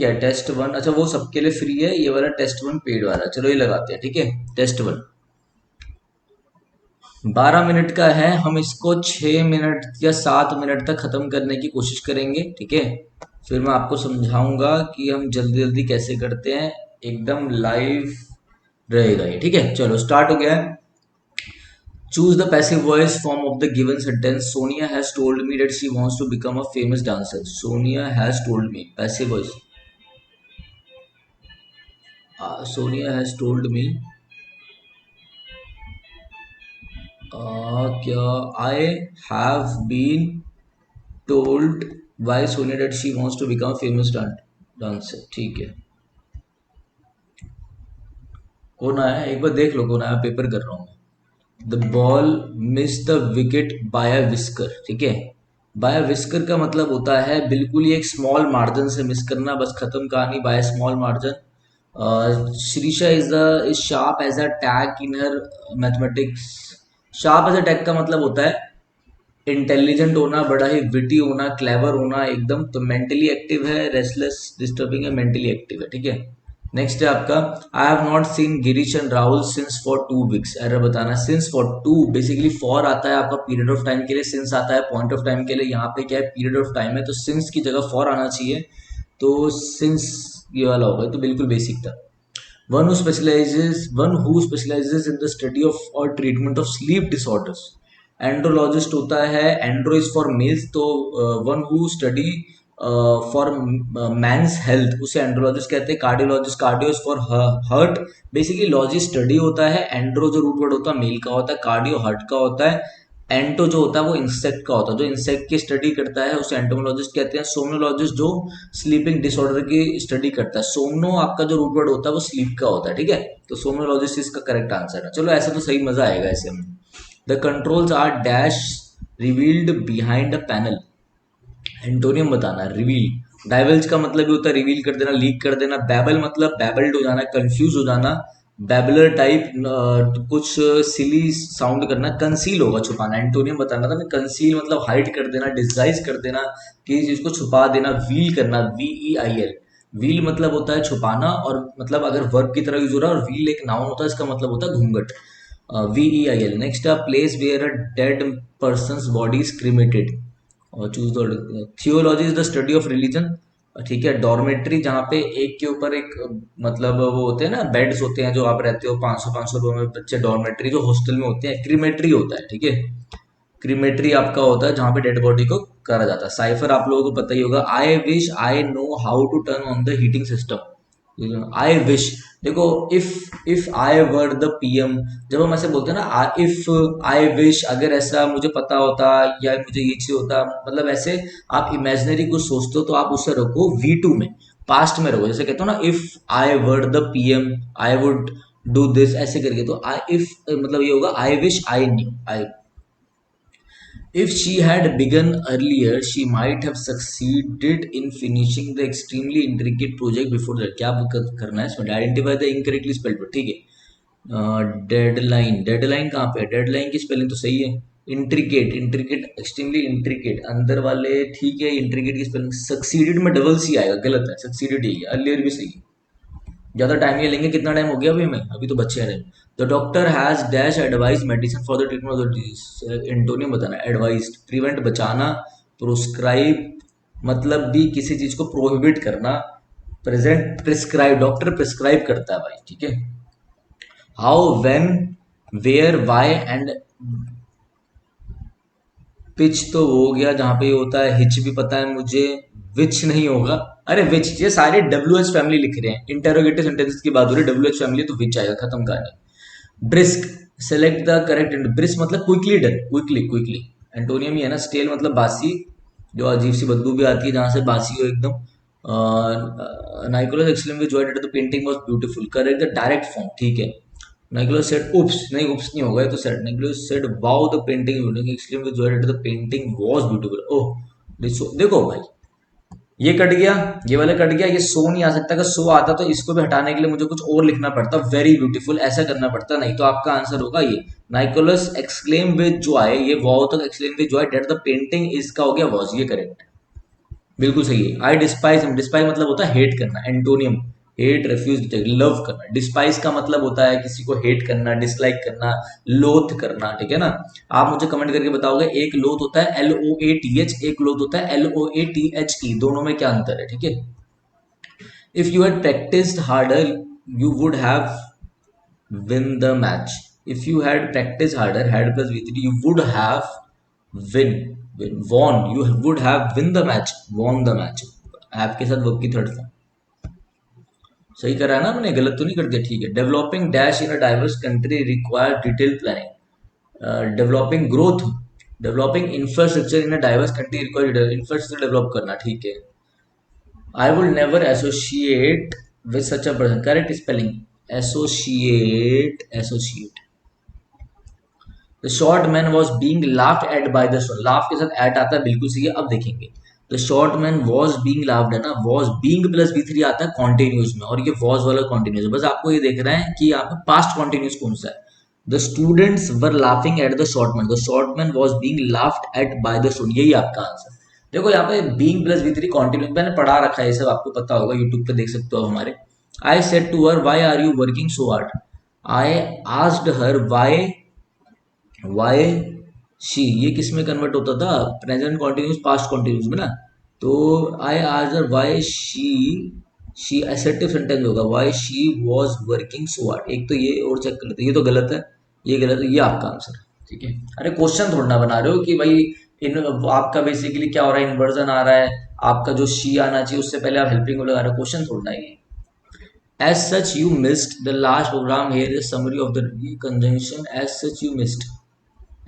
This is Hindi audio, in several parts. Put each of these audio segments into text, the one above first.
क्या टेस्ट वन, अच्छा वो सबके लिए फ्री है, ये वाला टेस्ट वन पेड वाला, चलो ये लगाते हैं, ठीक है। टेस्ट वन 12 मिनट का है, हम इसको 6 मिनट या 7 मिनट तक खत्म करने की कोशिश करेंगे, ठीक है। फिर मैं आपको समझाऊंगा कि हम जल्दी जल्दी कैसे करते हैं, एकदम लाइव रहेगा ये, ठीक है। चलो स्टार्ट हो गया है। Choose the passive voice form of the given sentence. Sonia has told me that she wants to become a famous dancer. Sonia has told me, passive voice. Sonia has told me, क्या, I have been told by Sonia that she wants to become famous dancer, ठीक है। कौन आया एक बार देख लो, कौन आया, पेपर कर रहा हूँ मैं। The ball miss the wicket bye a whisker, ठीक है। बाय अ विस्कर का मतलब होता है बिल्कुल ही एक स्मॉल मार्जिन से मिस करना, बस खत्म कहानी, by small margin. Shrisha is sharp as a tack in her mathematics. Sharp as a tack का मतलब होता है इंटेलिजेंट होना, बड़ा ही विटी होना, क्लेवर होना एकदम। तो मेंटली एक्टिव है, रेस्टलेस डिस्टर्बिंग है, मेंटली एक्टिव है, ठीक है। नेक्स्ट है आपका, I have not seen Girish and Rahul since for 2 weeks. अरे बताना, since for two, basically for आता है आपका पीरियड ऑफ टाइम के लिए, सिंस आता है पॉइंट ऑफ टाइम के लिए, यहाँ पे क्या है पीरियड ऑफ टाइम है, तो सिंस की जगह फॉर आना चाहिए, तो सिंस ये वाला होगा, तो बिल्कुल बेसिक था। One who specializes in the study of और treatment of sleep disorders. Andrologist होता है, एंड्रो इज फॉर मेल्स, तो one who study for man's health उसे एंड्रोलॉजिस्ट कहते हैं। Cardiologist, cardio is for heart. Basically logy study होता है, एंड्रो जो रूट वर्ड होता है मेल का होता है, कार्डियो हार्ट का होता है, एंटो जो होता है वो इंसेक्ट का होता है, जो इंसेक्ट की स्टडी करता है उसे एंटोमोलॉजिस्ट कहते हैं। सोमनोलॉजिस्ट जो स्लीपिंग डिसऑर्डर की स्टडी करता है। सोमनो आपका जो रूट वर्ड होता है वो स्लीप का होता है, ठीक है। तो सोमनोलॉजिस्ट इसका करेक्ट आंसर है। चलो ऐसा तो सही, मजा आएगा ऐसे में। The controls are dash revealed behind a panel. Antonym बताना है, रिवील। डाइवल्ज का मतलब भी होता है रिवील कर देना, लीक कर देना। बैबल मतलब बैबल्ड हो जाना, कंफ्यूज हो जाना। बैबलर टाइप कुछ सिली साउंड करना। कंसील होगा छुपाना, एंटोनियम बताना था मैं। कंसील मतलब हाइड कर देना, डिस्गाइज कर देना, किसी चीज को छुपा देना। व्हील करना, VEIL। व्हील मतलब होता है छुपाना, और मतलब अगर वर्ब की तरह यूज हो रहा है, और व्हील एक नाउन होता है, इसका मतलब होता है घूंघट। VEIL। नेक्स्ट है place where a dead person body is cremated. और choose the theology is the study of religion, ठीक है। डॉर्मेट्री जहाँ पे एक के ऊपर एक मतलब वो होते हैं ना, बेड्स होते हैं जो आप रहते हो 500 रुपए में बच्चे, डॉर्मेट्री जो हॉस्टल में होते हैं। क्रीमेट्री होता है, ठीक है। क्रीमेट्री आपका होता है जहाँ पे डेड बॉडी को करा जाता है। साइफर आप लोगों को पता ही होगा, I wish I know how to turn on the heating system. I wish, देखो if I were the PM, जब हम ऐसे बोलते हैं ना, इफ आई विश, अगर ऐसा मुझे पता होता या मुझे ये चीज होता, मतलब ऐसे आप इमेजिनरी कुछ सोचते हो तो आप उससे रखो V2 में, पास्ट में रखो। जैसे कहते हो ना, if I were the PM I would do this, ऐसे करके। तो आई इफ मतलब ये होगा I wish I knew, I. If she had begun earlier, she might have succeeded in finishing the extremely intricate project before that. क्या करना है इसमें, identify the incorrectly spelled word, ठीक है। डेडलाइन, डेडलाइन कहाँ पे है, डेडलाइन की स्पेलिंग तो सही है। इंट्रिकेट, इंट्रिकेट, एक्सट्रीमली इंट्रिकेट, अंदर वाले ठीक है। इंट्रिकेट की स्पेलिंग, सक्सीडेड में डबल सी आएगा, गलत है, सक्सीडेड ही है। अर्लियर भी सही है। ज्यादा टाइम नहीं लेंगे, कितना टाइम हो गया अभी हमें, अभी तो बच्चे हैं। The doctor has dash advise medicine for the treatment of the disease. Antonym बताना, एडवाइज प्रिवेंट बचाना, प्रोस्क्राइब मतलब भी किसी चीज को प्रोहिबिट करना। प्रेजेंट प्रिस्क्राइब, डॉक्टर प्रिस्क्राइब करता है भाई, ठीक है। How, when, where, why and pitch तो हो गया जहां पे ये होता है। हिच भी पता है मुझे, विच नहीं होगा। अरे विच, ये सारे WH फैमिली लिख रहे हैं, इंटेरोगेटिव सेंटेंसेस की बात हो रही है, WH फैमिली तो विच आएगा, खत्म कहानी। Brisk, select the correct. Brisk मतलब quickly done, quickly, quickly. Antonym ही है ना। स्टेल मतलब बासी, जो अजीब सी बदबू भी आती है जहां से बासी हो एकदम। Nicholas exclaimed with joy that the painting was beautiful, correct the direct form, ठीक है। Nicholas said, "Oops, नहीं oops नहीं होगा ये तो said." Nicholas said, "Wow, the painting is beautiful." Exclaimed with joy that the painting was beautiful. Oh, देखो भाई, ये कट गया, ये वाला कट गया, ये सो नहीं आ सकता। अगर सो आता तो इसको भी हटाने के लिए मुझे कुछ और लिखना पड़ता, वेरी ब्यूटीफुल ऐसा करना पड़ता, नहीं तो आपका आंसर होगा ये। नाइकोलस एक्सक्लेम विद जॉय, ये वाओ तक exclaim with joy that the painting is का हो गया वॉज, ये करेक्ट। बिल्कुल सही है। आई डिस्पाइज हिम, डिस्पाइज मतलब होता है हेट करना, एंटोनियम हेट, रेफ्यूज, लव करना। डिस्पाइज का मतलब होता है किसी को हेट करना, डिसलाइक करना, लोथ करना, ठीक है ना। आप मुझे कमेंट करके बताओगे, एक लोथ होता है LOATH, एक लोथ होता है LOATHE, दोनों में क्या अंतर है, ठीक है। If you had practised harder you would have win the match. If you had practiced harder, had plus V3, you would have won. You would have win the match, won the match. आपके साथ वर्ब की थर्ड फॉर्म सही करा है ना हमने, गलत तो नहीं कर दिया, ठीक है। Developing dash in a diverse country require detail planning. Developing growth, developing infrastructure in a diverse country require infrastructure develop करना, ठीक है। I would never associate with such a person, correct spelling, associate, associate. The short man was being laughed eight by the stone, laugh के साथ एट आता है, बिल्कुल सही है। अब देखेंगे, the short man was being laughed है ना, वॉज बींग प्लस V3 आता है कॉन्टिन्यूस में, और ये वॉज वाला कॉन्टिन्यूस है। बस आपको ये देख रहे हैं कि यहाँ पे पास्ट कॉन्टिन्यूस कौन सा है। The students were laughing at the short man, the short man was being laughed eight by the stone, यही आपका आंसर। देखो यहाँ पे बींग प्लस V3 कॉन्टिन्यूस मैंने पढ़ा रखा है, ये सब आपको पता होगा, यूट्यूब पे देख सकते हो हमारे। I said to her why are you working so hard, I asked her why she, ये किस में कन्वर्ट होता था, प्रेजेंट कॉन्टिन्यूस पास्ट कॉन्टिन्यूस में ना। तो आई आज वाई शी एसेटिव सेंटेंस होगा, why she was working so hard. एक तो ये और चेक कर लेते, ये तो गलत है, ये गलत है, ये आपका आंसर है, ठीक है। अरे क्वेश्चन थोड़ा ना बना रहे हो कि भाई इन, आपका बेसिकली क्या हो रहा है, इन्वर्जन आ रहा है, आपका जो शी आना चाहिए उससे पहले आप हेल्पिंग लगा रहे हो, क्वेश्चन थोड़ा है ये। As such, you missed the last program. Here is summary of the conjunction. As such, you missed.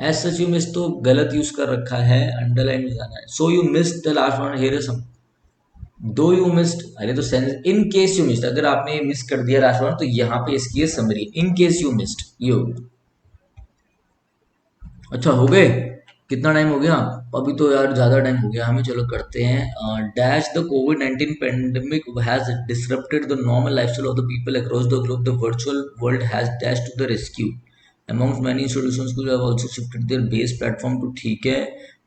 As such, you missed तो गलत यूज कर रखा है, अंडरलाइन में जाना है। So you missed the last one. Here is some. दो यू मिस्ड, अरे तो sense, in case you missed, अगर आपने मिस कर दिया लास्ट वन तो यहाँ पे इसकी है summary, in case you missed, ये होगा। अच्छा हो गए, कितना टाइम हो गया, अभी तो यार ज़्यादा टाइम हो गया हमें, चलो करते हैं। डैश द कोविड-19 pandemic has disrupted the normal lifestyle of the people across the globe, the virtual world has dash to the rescue amongst many institutions who have also shifted their base platform to, ठीक है।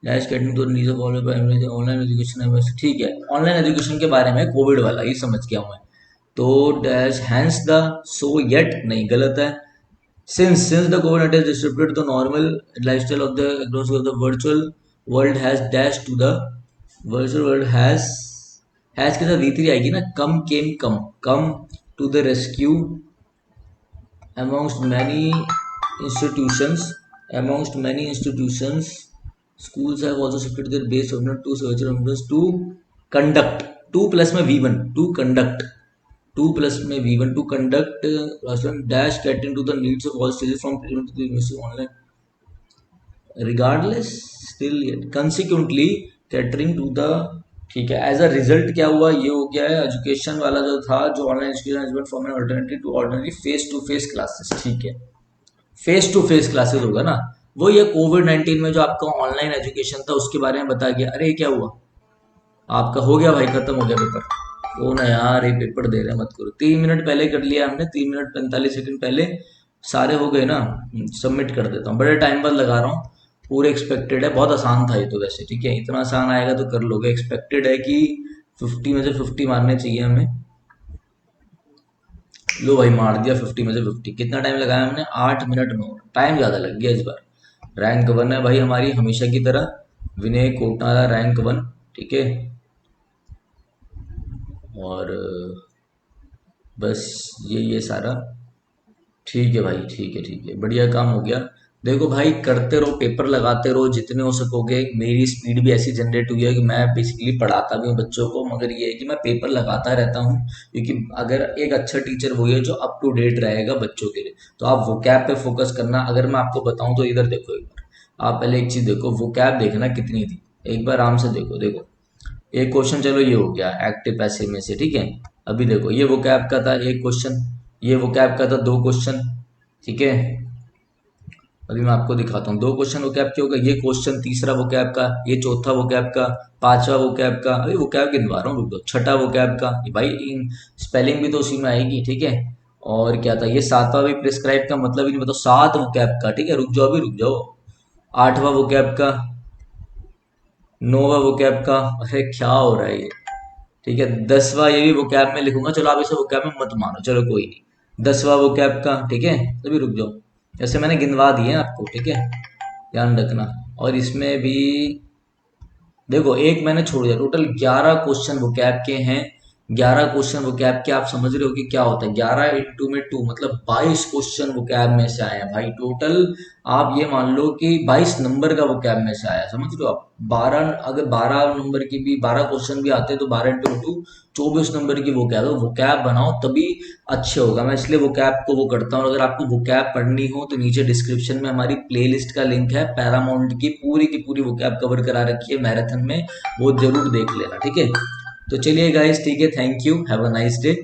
Dash getting to the needs of online education है वैसे, ठीक है। ऑनलाइन एजुकेशन के बारे में कोविड वाला ये समझ गया हूँ मैं। तो dash hence the, so yet नहीं, गलत है। Since the COVID has disrupted the normal lifestyle of the across the virtual world has dashed to the virtual world has के साथ V3 आएगी ना, come to the rescue amongst many institutions schools have also shifted their base of not to virtual numbers to conduct, 2 plus में V1 to conduct, 2 प्लस में V1 to conduct dash getting to the needs of all stages from preliminary to the university online regardless still yet consequently catering to the, ठीक है। एज अ रिजल्ट क्या हुआ, ये हो गया है एजुकेशन वाला जो था, जो online education form alternative to ordinary face to face classes, ठीक है। फेस टू फेस क्लासेस होगा ना, वो ये कोविड-19 में जो आपका ऑनलाइन एजुकेशन था उसके बारे में बता गया। अरे क्या हुआ, आपका हो गया भाई, खत्म हो गया पेपर। वो ना यार, ये पेपर दे रहे मत करो, 3 मिनट पहले कर लिया हमने, 3 मिनट 45 सेकंड पहले सारे हो गए ना। सबमिट कर देता हूँ, बड़े टाइम बाद लगा रहा हूँ, पूरे एक्सपेक्टेड है, बहुत आसान था ये तो वैसे, ठीक है। इतना आसान आएगा तो कर लोगे, एक्सपेक्टेड है कि 50 में से 50 मारने चाहिए हमें। लो भाई मार दिया 50 में से 50। कितना टाइम लगाया हमने, 8 मिनट में, टाइम ज़्यादा लग गया इस बार। रैंक 1 है भाई हमारी हमेशा की तरह, विनय कोटाला रैंक 1, ठीक है। और बस ये सारा, ठीक है भाई, ठीक है, ठीक है, बढ़िया काम हो गया। देखो भाई करते रहो, पेपर लगाते रहो जितने हो सकोगे। मेरी स्पीड भी ऐसी जनरेट हुई है कि मैं बेसिकली पढ़ाता भी हूँ बच्चों को, मगर ये है कि मैं पेपर लगाता रहता हूँ, क्योंकि अगर एक अच्छा टीचर वही है जो अप टू डेट रहेगा बच्चों के लिए। तो आप वोकैब पे फोकस करना। अगर मैं आपको बताऊँ तो इधर देखो, एक बार आप पहले एक चीज़ देखो, वोकैब देखना कितनी थी, एक बार आराम से देखो। देखो एक क्वेश्चन चलो ये हो गया एक्टिव पैसिव में से, ठीक है। अभी देखो ये वोकैब का था एक क्वेश्चन, ये वोकैब का था 2 क्वेश्चन, ठीक है। अभी मैं आपको दिखाता हूँ, 2 क्वेश्चन वोकैब के हो गए, ये क्वेश्चन तीसरा वोकैब का, ये चौथा वोकैब का, पांचवा वोकैब का, अभी वोकैब गिनवा रहा हूँ, रुक दो, छठा वोकैब का, ये भाई स्पेलिंग भी तो उसी में आएगी, ठीक है। और क्या था ये सातवां, भी प्रिस्क्राइब का मतलब ही नहीं बताओ, 7 वोकैब का, ठीक है। रुक जाओ, अभी रुक जाओ, 8वां वोकैब का, नोवा वोकैब का, अरे क्या हो रहा है ये। ठीक है, 10वां ये भी वोकैब में लिखूंगा, चलो आप इसे वोकैब में मत मानो, चलो कोई नहीं। 10वां वोकैब का, ठीक है, तभी रुक जाओ। जैसे मैंने गिनवा दिए हैं आपको, ठीक है, ध्यान रखना। और इसमें भी देखो एक मैंने छोड़ दिया, टोटल 11 क्वेश्चन वोकैब के हैं। 11 क्वेश्चन वोकैब के, आप समझ रहे हो कि क्या होता है, 11 इंटू में 2 मतलब 22 क्वेश्चन वोकैब में से आए हैं भाई टोटल। आप ये मान लो कि 22 नंबर का वोकैब में से आया, समझ रहे हो आप। 12, अगर 12 नंबर की भी 12 क्वेश्चन भी आते हैं तो 12 इंटू 2 24 नंबर की वोकैब है। वोकैब बनाओ तभी अच्छे होगा, मैं इसलिए वोकैब को वो करता हूँ। अगर आपको वोकैब पढ़नी हो तो नीचे डिस्क्रिप्शन में हमारी प्लेलिस्ट का लिंक है, पैरामाउंट की पूरी वोकैब कवर करा रखी है मैराथन में, वो जरूर देख लेना, ठीक है। तो चलिए गाइस, ठीक है, thank you, have a nice day.